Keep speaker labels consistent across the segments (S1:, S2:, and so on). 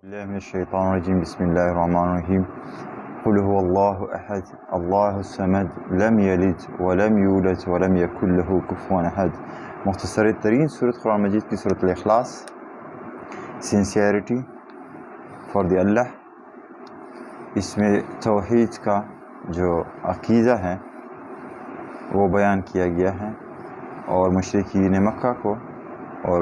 S1: बिस्मिल्लाहिर्रहमानिर्रहीम बिस्मिल्लाहिर्रहमानिर्रहीम क़ुल हुवल्लाहु अहद अल्लाहुस समद लम यलिद वलम यूलद वलम यकुल लहू कुफुवन अहद। मुख्तसर तरीन सूरत कुरान मजीद की सूरत अल-इखलास, सिंसियरिटी फॉर द अल्लाह। इसमें तौहीद का जो अक़ीदा है वो बयान किया गया है और मुशरिकीन मक्का को और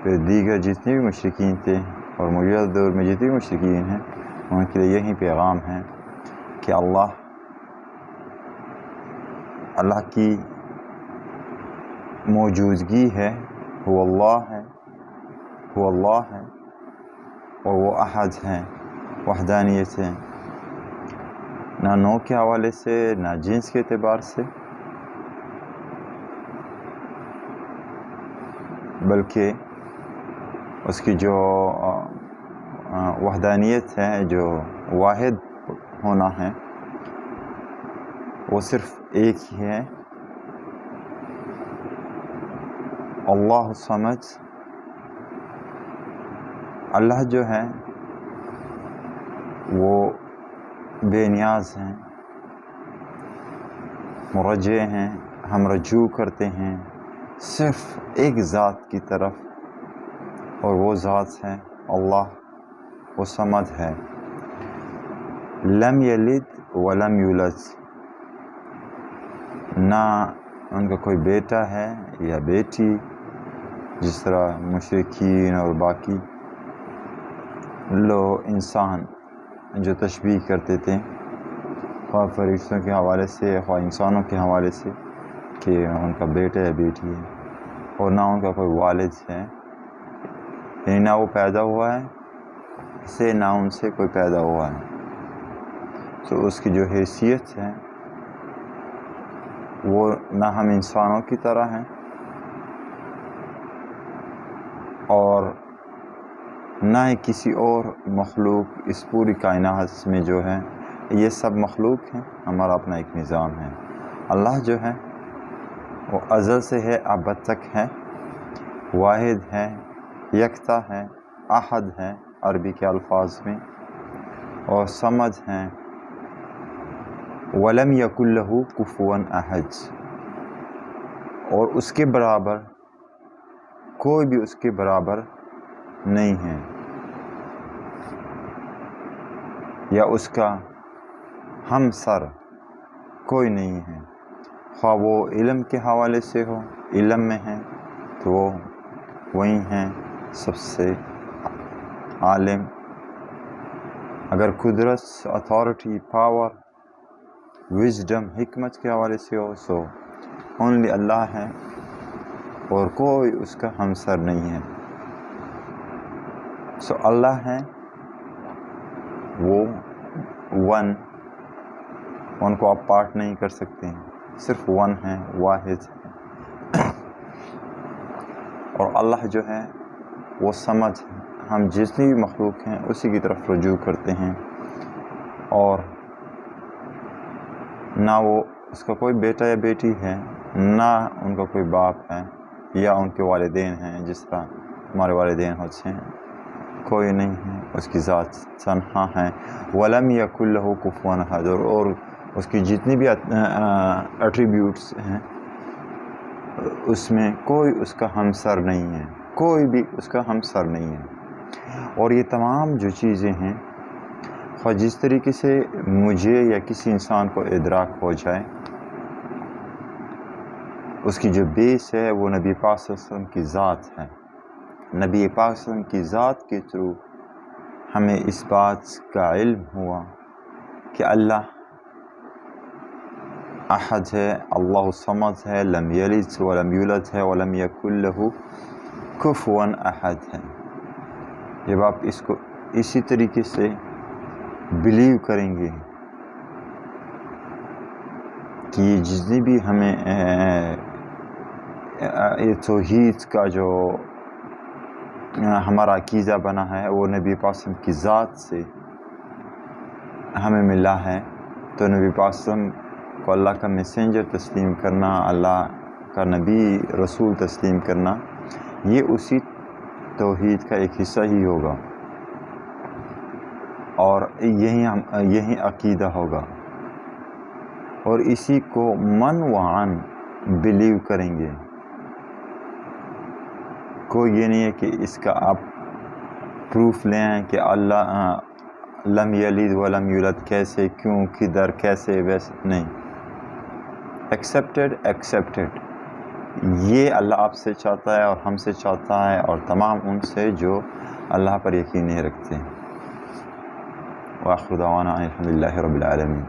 S1: फिर दीगर जितने भी मुशरिकीन थे और मौजूदा दौर में जितने भी मुशरिकीन हैं उनके लिए यही पैगाम है कि अल्लाह की मौजूदगी है, वो अल्लाह है और वो अहद हैं, वहदानियत है, ना नौ के हवाले से ना जिन्स के एतबार से, बल्कि उसकी जो वहदानियत है, जो वाहिद होना है, वो सिर्फ एक ही है। अल्लाह समद, अल्लाह जो है वो बेनियाज हैं, मुरज्जे हैं, हम रजू करते हैं सिर्फ एक ज़ात की तरफ और वो ज़ात है अल्लाह, वो समद है। लम यलिद वलम यूलद, ना उनका कोई बेटा है या बेटी, जिस तरह मुशरिकीन और बाकी लोग इंसान जो तशबीह करते थे ख्वाह फरिश्तों के हवाले से ख्वाह इंसानों के हवाले से कि उनका बेटा या बेटी है, और ना उनका कोई वालिद है, यानी ना वो पैदा हुआ है से ना उनसे कोई पैदा हुआ है। तो उसकी जो हैसियत है वो ना हम इंसानों की तरह हैं और ना ही किसी और मखलूक इस पूरी कायनात में जो है, ये सब मखलूक हैं, हमारा अपना एक निज़ाम है। अल्लाह जो है वो अज़ल से है, अबद तक है, वाहिद है, यकता है, अहद है अरबी के अल्फाज में, और समद हैं, वलम यकुल लहू कुफुवन अहद, और उसके बराबर कोई भी उसके बराबर नहीं है या उसका हमसर कोई नहीं है। ख्वाह वो इल्म के हवाले से हो, इल्म में है तो वो वही हैं सबसे आलिम, अगर कुदरत, अथॉरिटी, पावर, विजडम, हिकमत के हवाले से हो सो ओनली अल्लाह है और कोई उसका हमसर नहीं है। सो अल्लाह है वो वन, उनको आप पार्ट नहीं कर सकते हैं, सिर्फ वन है, वाहिद है। और अल्लाह जो है वो समझ है, हम जितनी भी मखलूक हैं उसी की तरफ रुजू करते हैं, और ना वो उसका कोई बेटा या बेटी है, ना उनका कोई बाप है या उनके वालिदैन हैं, जिस तरह हमारे वालिदैन होते हैं, कोई नहीं है, उसकी ज़ात तन्हा है। वलम यकुल लहू कुफुवन अहद, और उसकी जितनी भी एट्रीब्यूट्स हैं उसमें कोई उसका हमसर नहीं है, कोई भी उसका हमसर नहीं है। और ये तमाम जो चीज़ें हैं, ख्वाह जिस तरीके से मुझे या किसी इंसान को इदराक हो जाए, उसकी जो बेस है वो नबी पाक सल्लल्लाहु अलैहि वसल्लम की ज़ात है। नबी पाक सल्लल्लाहु अलैहि वसल्लम की ज़ात के थ्रू हमें इस बात का इल्म हुआ कि अल्लाह अहद है, अल्लाह समद है, लम यलिद वलम यूलद है, वलम यकुल लहू कुफुवन अहद है। जब आप इसको इसी तरीके से बिलीव करेंगे कि जितनी भी हमें ये तौहीद का जो हमारा अकीदा बना है वो नबी पाक सल्लल्लाहु अलैहि वसल्लम की ज़ात से हमें मिला है, तो नबी पाक सल्लल्लाहु अलैहि वसल्लम को अल्लाह का मैसेंजर तस्लीम करना, अल्लाह का नबी रसूल तस्लीम करना, ये उसी तौहीद का एक हिस्सा ही होगा। اور یہی عقیدہ ہوگا، اور اسی کو من وعن بلیو کریں گے۔ کوئی یہ نہیں ہے کہ اس کا آپ پروف لیں آئیں کہ اللہ لم یلد ولم یولد، کیسے، کیوں، کدھر، کیسے، ویسے نہیں۔ ایکسیپٹیڈ یہ اللہ آپ سے چاہتا ہے اور ہم سے چاہتا ہے اور تمام ان سے جو اللہ پر یقین نہیں رکھتے۔ وآخر دعوانا الحمد للہ رب العالمین۔